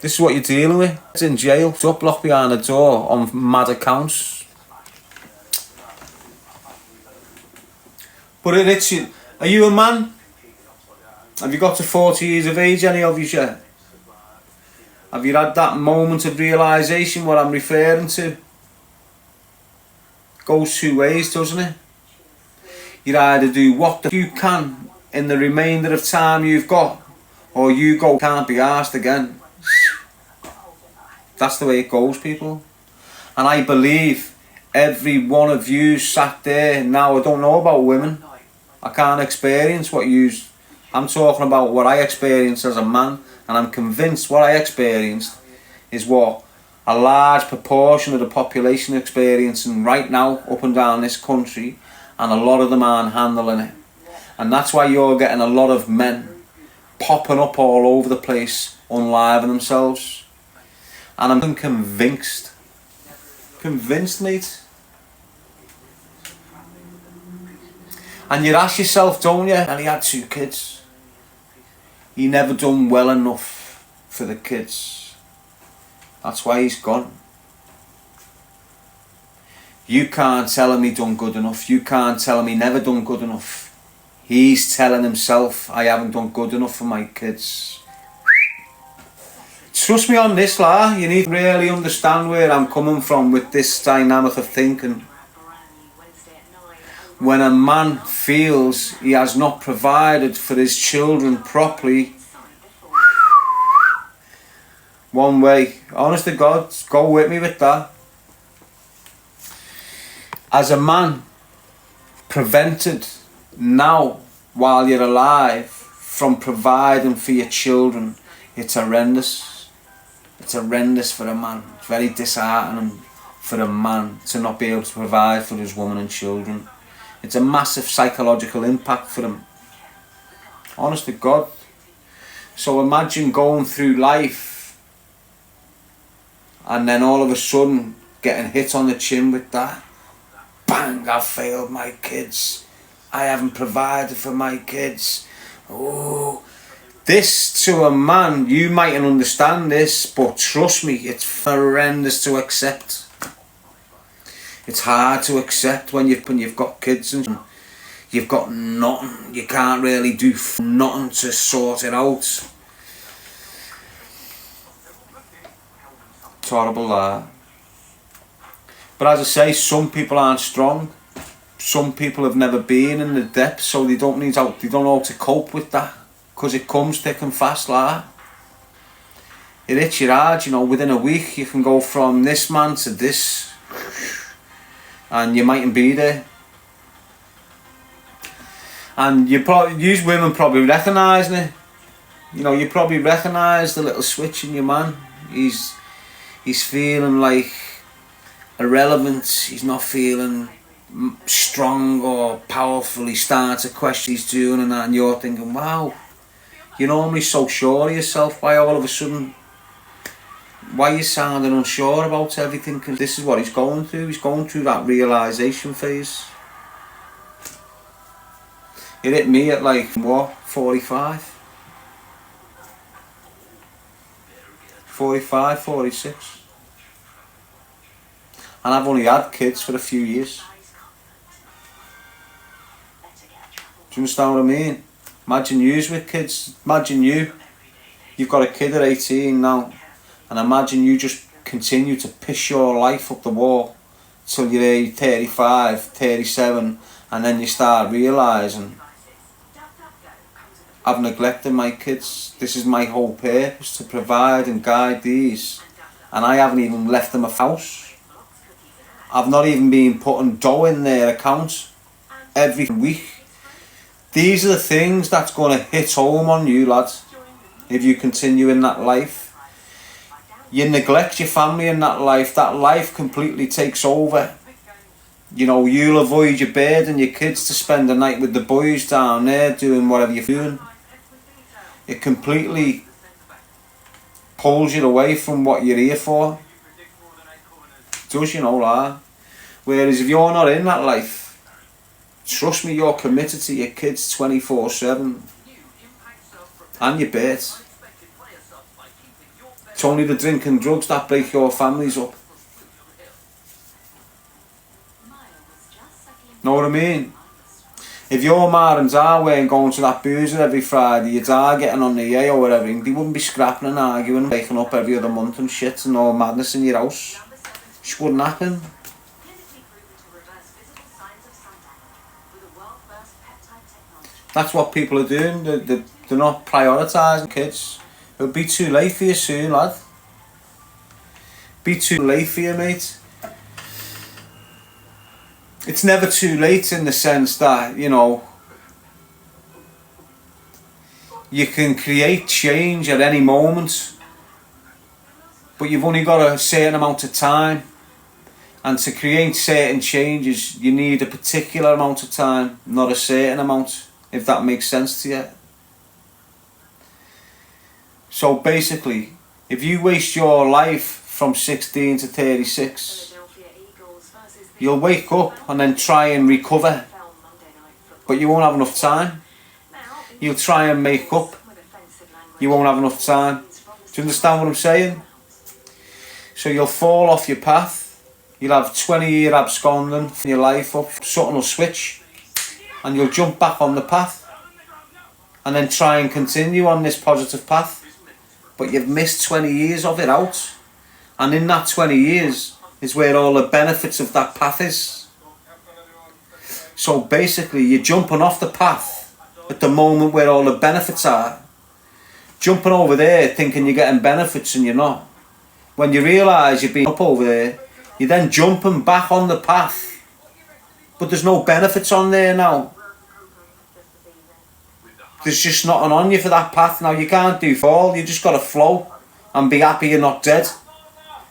This is what you're dealing with. It's in jail, it's up, locked behind the door on mad accounts. But are you a man? Have you got to 40 years of age, any of you yet? Have you had that moment of realisation, what I'm referring to? It goes two ways, doesn't it? You either do what you can in the remainder of time you've got, or you can't be asked again. That's the way it goes, people. And I believe every one of you sat there now. I don't know about women. I can't experience what I'm talking about what I experienced as a man, and I'm convinced what I experienced is what a large proportion of the population are experiencing right now up and down this country, and a lot of them aren't handling it. And that's why you're getting a lot of men popping up all over the place, unliving themselves. And I'm convinced, mate. And you ask yourself, don't you? And he had 2 kids. He never done well enough for the kids. That's why he's gone. You can't tell him he done good enough. You can't tell him he never done good enough. He's telling himself, I haven't done good enough for my kids. Trust me on this, you need to really understand where I'm coming from with this dynamic of thinking. When a man feels he has not provided for his children properly, one way, honest to God, go with me with that. As a man, prevented now while you're alive from providing for your children, it's horrendous. It's horrendous for a man. It's very disheartening for a man to not be able to provide for his woman and children. It's a massive psychological impact for him. Honest to God. So imagine going through life and then all of a sudden getting hit on the chin with that. Bang, I've failed my kids. I haven't provided for my kids. Oh, this to a man, you mightn't understand this, but trust me, it's horrendous to accept. It's hard to accept when you've got kids and you've got nothing. You can't really do nothing to sort it out. It's horrible, that. But as I say, some people aren't strong. Some people have never been in the depths, so they don't know how to cope with that, because it comes thick and fast, like. It hits your hard, within a week you can go from this man to this, and you mightn't be there. And you women probably recognising it. You probably recognise the little switch in your man. He's feeling like irrelevant. He's not feeling strong or powerful. He's starting to question what he's doing and that, and you're thinking, wow, you're normally so sure of yourself. Why all of a sudden, why are you sounding unsure about everything? Because this is what he's going through. He's going through that realisation phase. It hit me at 45? 45, 46. And I've only had kids for a few years. Do you understand what I mean? Imagine you's with kids. Imagine you've got a kid at 18 now. And imagine you just continue to piss your life up the wall till you're age 35, 37, and then you start realising, I've neglected my kids. This is my whole purpose, to provide and guide these. And I haven't even left them a house. I've not even been putting dough in their account every week. These are the things that's going to hit home on you, lads, if you continue in that life. You neglect your family in that life completely takes over. You'll avoid your bed and your kids to spend the night with the boys down there doing whatever you're doing. It completely pulls you away from what you're here for. It does, that. Whereas if you're not in that life, trust me, you're committed to your kids 24/7. And your bed. It's only the drink and drugs that break your families up. Know what I mean? If your ma and dad weren't going to that boozer every Friday, your dad getting on the A or whatever, they wouldn't be scrapping and arguing and waking up every other month and shit and all madness in your house. It just wouldn't happen. That's what people are doing. They're not prioritising kids. It'll be too late for you soon, lad. Be too late for you, mate. It's never too late in the sense that, you know, you can create change at any moment, but you've only got a certain amount of time, and to create certain changes you need a particular amount of time, not a certain amount, if that makes sense to you. So basically, if you waste your life from 16 to 36, you'll wake up and then try and recover, but you won't have enough time. You'll try and make up, you won't have enough time. Do you understand what I'm saying? So you'll fall off your path, you'll have 20-year absconding for your life up, something will switch, and you'll jump back on the path, and then try and continue on this positive path. But you've missed 20 years of it out, and in that 20 years is where all the benefits of that path is. So basically you're jumping off the path at the moment where all the benefits are, jumping over there thinking you're getting benefits and you're not. When you realise you've been up over there, you're then jumping back on the path, but there's no benefits on there now. There's just nothing on you for that path now. You can't do fall, you just got to flow and be happy you're not dead.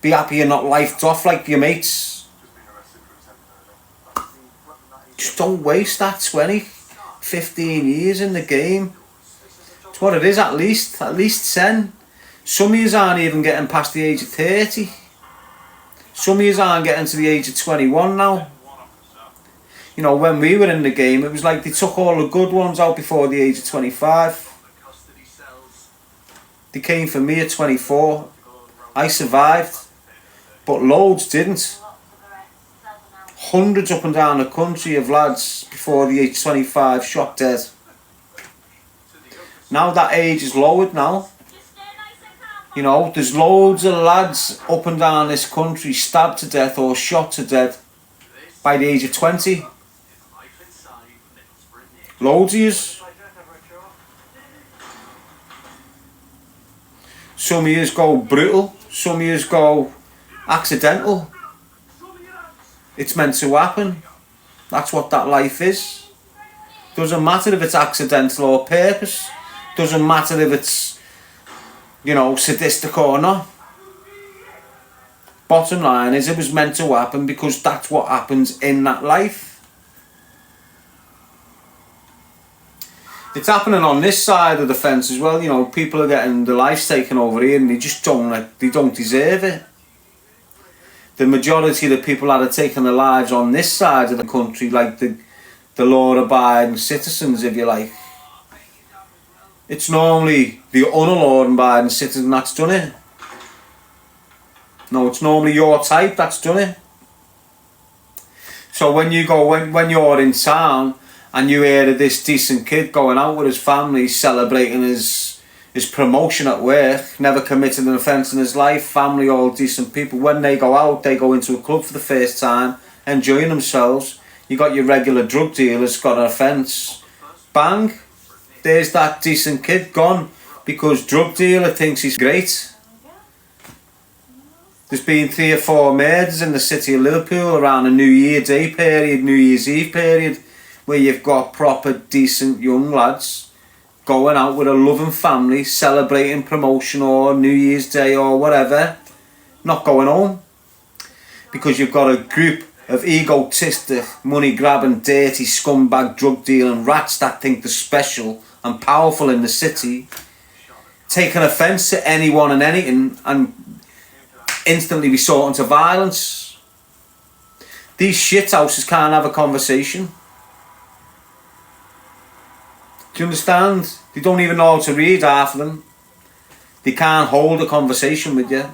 Be happy you're not lifed off like your mates. Just don't waste that 20, 15 years in the game. It's what it is, at least 10. Some of you aren't even getting past the age of 30. Some of you aren't getting to the age of 21 now. You know, when we were in the game, it was like they took all the good ones out before the age of 25. They came for me at 24. I survived, but loads didn't. Hundreds up and down the country of lads before the age of 25 shot dead. Now that age is lowered now. You know, there's loads of lads up and down this country stabbed to death or shot to death by the age of 20. Loads of yous. Some of yous go brutal, some of yous go accidental. It's meant to happen. That's what that life is. Doesn't matter if it's accidental or purpose. Doesn't matter if it's, you know, sadistic or not. Bottom line is it was meant to happen because that's what happens in that life. It's happening on this side of the fence as well. You know, people are getting their lives taken over here and they just don't deserve it. The majority of the people that are taking their lives on this side of the country, like the law-abiding citizens, if you like, it's normally the unlaw-abiding citizen that's done it. No, it's normally your type that's done it. So when you're in town and you hear of this decent kid going out with his family, celebrating his promotion at work, never committed an offence in his life, family, all decent people, when they go out, they go into a club for the first time, enjoying themselves. You got your regular drug dealers, got an offence. Bang, there's that decent kid gone because drug dealer thinks he's great. There's been 3 or 4 murders in the city of Liverpool around the New Year Day period, New Year's Eve period, where you've got proper decent young lads going out with a loving family, celebrating promotion or New Year's Day or whatever, not going home. Because you've got a group of egotistic, money-grabbing, dirty, scumbag, drug-dealing rats that think they're special and powerful in the city, taking offence to anyone and anything and instantly resorting to violence. These shithouses can't have a conversation. Do you understand? They don't even know how to read, half of them. They can't hold a conversation with you.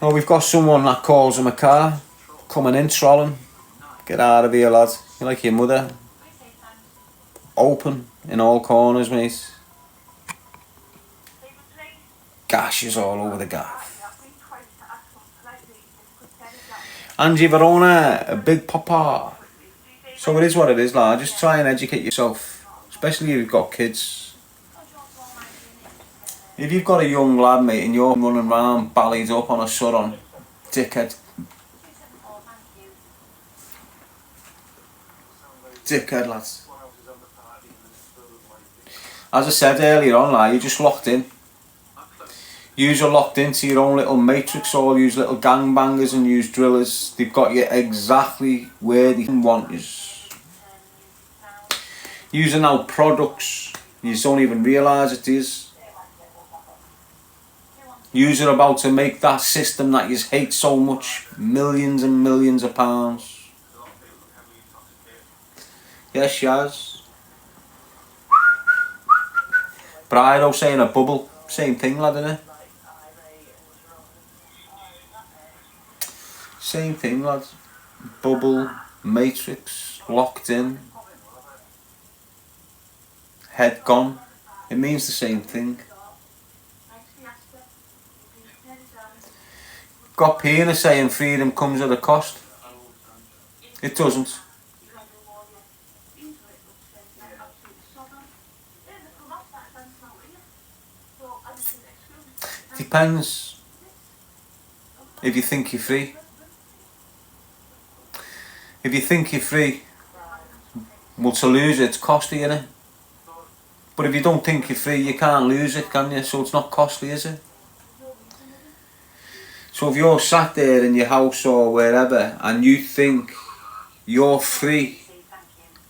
Oh, we've got someone that calls him a car. Coming in, trolling. Get out of here, lad. You're like your mother. Open in all corners, mate. Gashes all over the gaff. Angie Verona, a big papa. So it is what it is, lad. Just try and educate yourself. Especially if you've got kids. If you've got a young lad, mate, and you're running around ballied up on a surron, dickhead. Dickhead, lads. As I said earlier on, lad, you're just locked in. You're locked into your own little matrix, all use little gangbangers and use drillers. They've got you exactly where they want you. Using our products, you don't even realise it is. You're about to make that system that you hate so much millions and millions of pounds. Yes, Shaz. Brido saying a bubble, same thing, lad, innit? Same thing, lads. Bubble, matrix, locked in, head gone. It means the same thing. Got Pina saying freedom comes at a cost. It doesn't. Depends if you think you're free. If you think you're free, well, to lose it's costly, innit? But if you don't think you're free, you can't lose it, can you? So it's not costly, is it? So if you're sat there in your house or wherever and you think you're free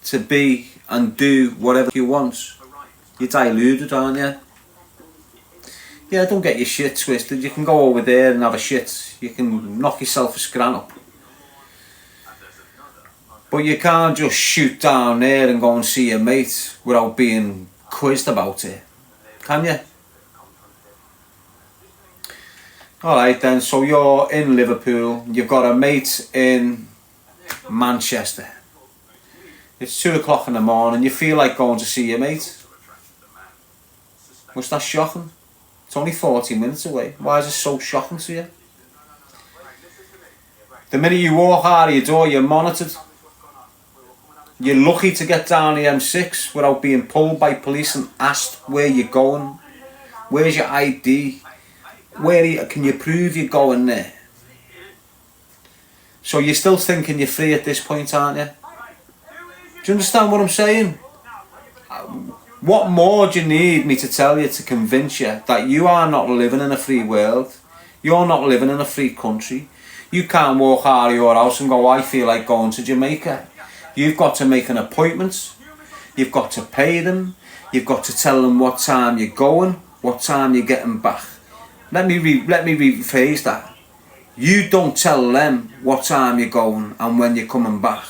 to be and do whatever you want, you're deluded, aren't you? Yeah, don't get your shit twisted. You can go over there and have a shit. You can knock yourself a scran up. But you can't just shoot down there and go and see your mate without being quizzed about it. Can you? Alright then, so you're in Liverpool. You've got a mate in Manchester. It's 2 o'clock in the morning. You feel like going to see your mate. Was that shocking? It's only 40 minutes away. Why is it so shocking to you? The minute you walk out of your door, you're monitored. You're lucky to get down the M6 without being pulled by police and asked where you're going. Where's your ID? Can you prove you're going there? So you're still thinking you're free at this point, aren't you? Do you understand what I'm saying? What more do you need me to tell you to convince you that you are not living in a free world? You're not living in a free country. You can't walk out of your house and go, I feel like going to Jamaica. You've got to make an appointment. You've got to pay them. You've got to tell them what time you're going, what time you're getting back. Let me rephrase that. You don't tell them what time you're going and when you're coming back.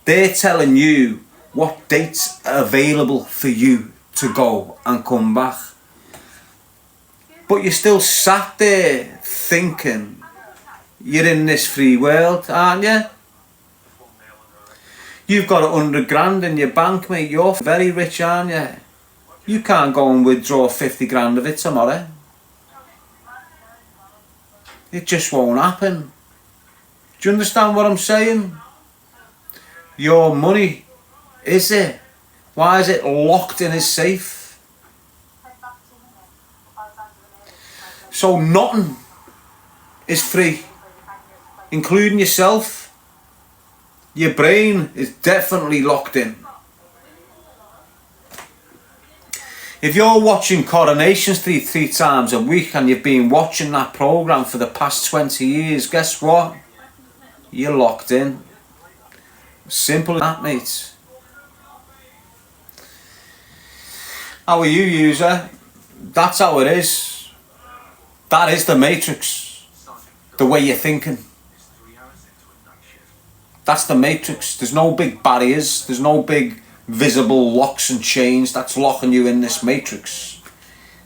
They're telling you what dates are available for you to go and come back. But you're still sat there thinking you're in this free world, aren't you? You've got 100 grand in your bank, mate. You're very rich, aren't you? You can't go and withdraw 50 grand of it tomorrow. It just won't happen. Do you understand what I'm saying? Your money, is it? Why is it locked in his safe? So nothing is free, including yourself. Your brain is definitely locked in. If you're watching Coronation Street 3 times a week and you've been watching that programme for the past 20 years, guess what? You're locked in. Simple as that, mate. How are you, user? That's how it is. That is the matrix. The way you're thinking. That's the matrix. There's no big barriers. There's no big visible locks and chains that's locking you in this matrix.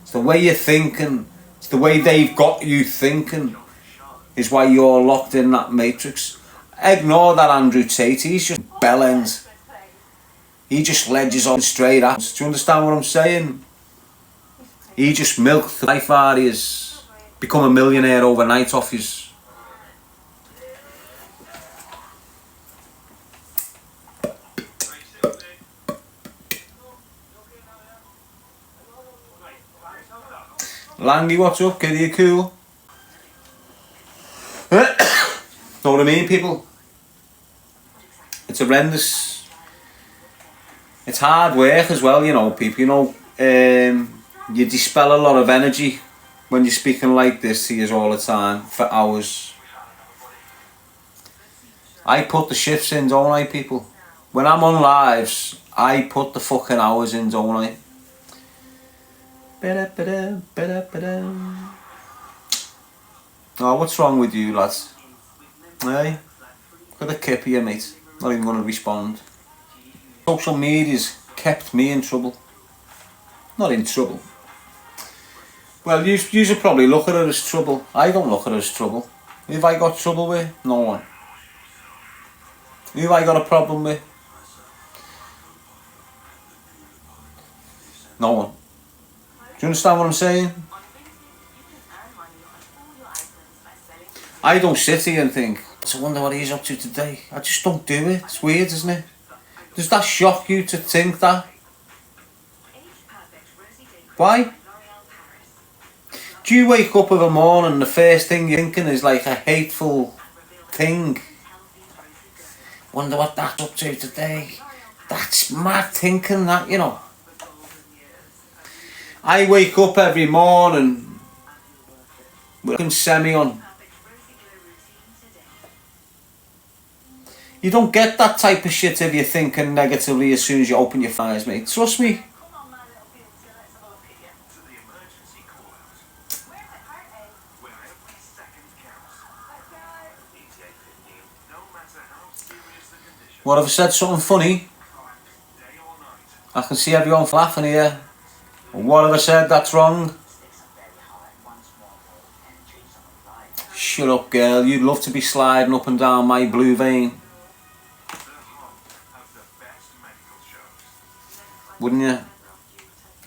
It's the way you're thinking, it's the way they've got you thinking is why you're locked in that matrix. Ignore that Andrew Tate, he's just bellend. He just ledges on straight out. Do you understand what I'm saying? He just milked the life out of yous. Become a millionaire overnight off yous. Langy, what's up? Kid, are you cool? Know what I mean, people? It's horrendous. It's hard work as well, you know, people. You know, you dispel a lot of energy when you're speaking like this to you all the time for hours. I put the shifts in, don't I, people? When I'm on lives, I put the fucking hours in, don't I? Oh, what's wrong with you, lads? Hey, look at the kip here, mate. Not even going to respond. Social media's kept me in trouble. Not in trouble. Well, you should probably look at it as trouble. I don't look at it as trouble. Who have I got trouble with? No one. Who have I got a problem with? No one. Do you understand what I'm saying? I don't sit here and think, I wonder what he's up to today. I just don't do it. It's weird, isn't it? Does that shock you to think that? Why? Do you wake up in the morning and the first thing you're thinking is like a hateful thing? Wonder what that's up to today. That's mad thinking, that, you know. I wake up every morning with a semi on. You don't get that type of shit if you're thinking negatively as soon as you open your eyes, mate. Trust me. What, have I said something funny? I can see everyone laughing here. What have I said that's wrong? Shut up, girl. You'd love to be sliding up and down my blue vein. Wouldn't you?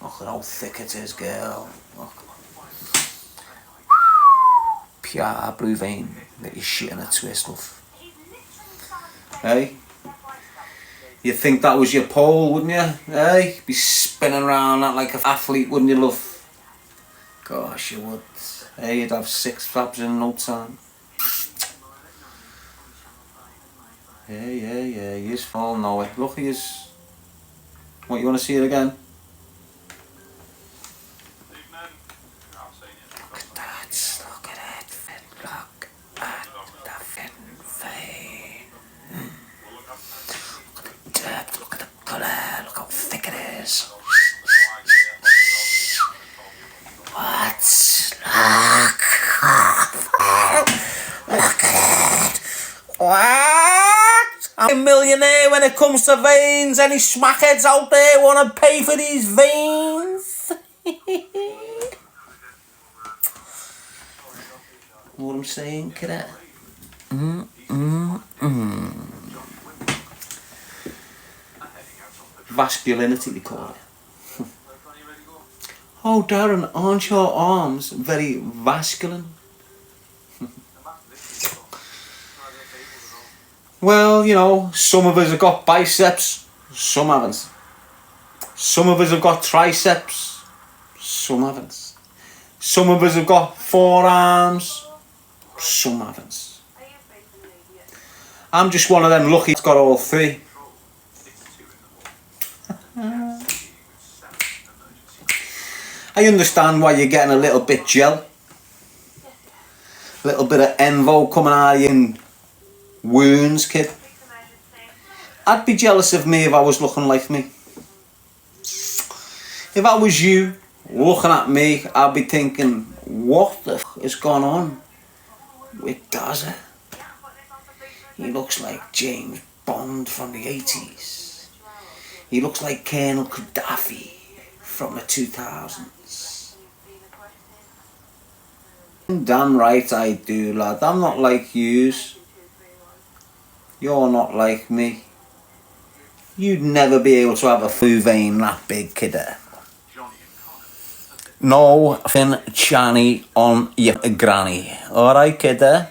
Look at how thick it is, girl. Look. Pure blue vein. Let your shit in a twist, love. Hey? You'd think that was your pole, wouldn't you? Hey? Be spinning around that like an athlete, wouldn't you, love? Gosh, you would. Hey, you'd have 6 flaps in no time. Yeah, you just all know it. Look at you. What, you want to see it again? Look at that, look at it, fit, look at the fit vein. Look at the depth, look at the colour, look how thick it is. What? Look at it. What? I'm a millionaire when it comes to veins. Any smackheads out there want to pay for these veins? What I'm saying, kiddo? Vasculinity, they call it. Oh, Darren, aren't your arms very vasculine? Well, you know, some of us have got biceps, some haven't. Some of us have got triceps, some haven't. Some of us have got forearms, some haven't. I'm just one of them lucky that's got all 3. I understand why you're getting a little bit gel. A little bit of envo coming out of you in wounds, kid. I'd be jealous of me if I was looking like me. If I was you looking at me, I'd be thinking, what the f is going on with Gaza? He looks like James Bond from the 80s. He looks like Colonel Gaddafi from the 2000s. Damn right I do, lad. I'm not like yous. You're not like me. You'd never be able to have a flu vein that big, kidder. No fin channy on your granny. Alright, kidder?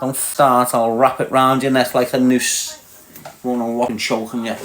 Don't start, I'll wrap it round your neck like a noose. Won't know what I'm choking you.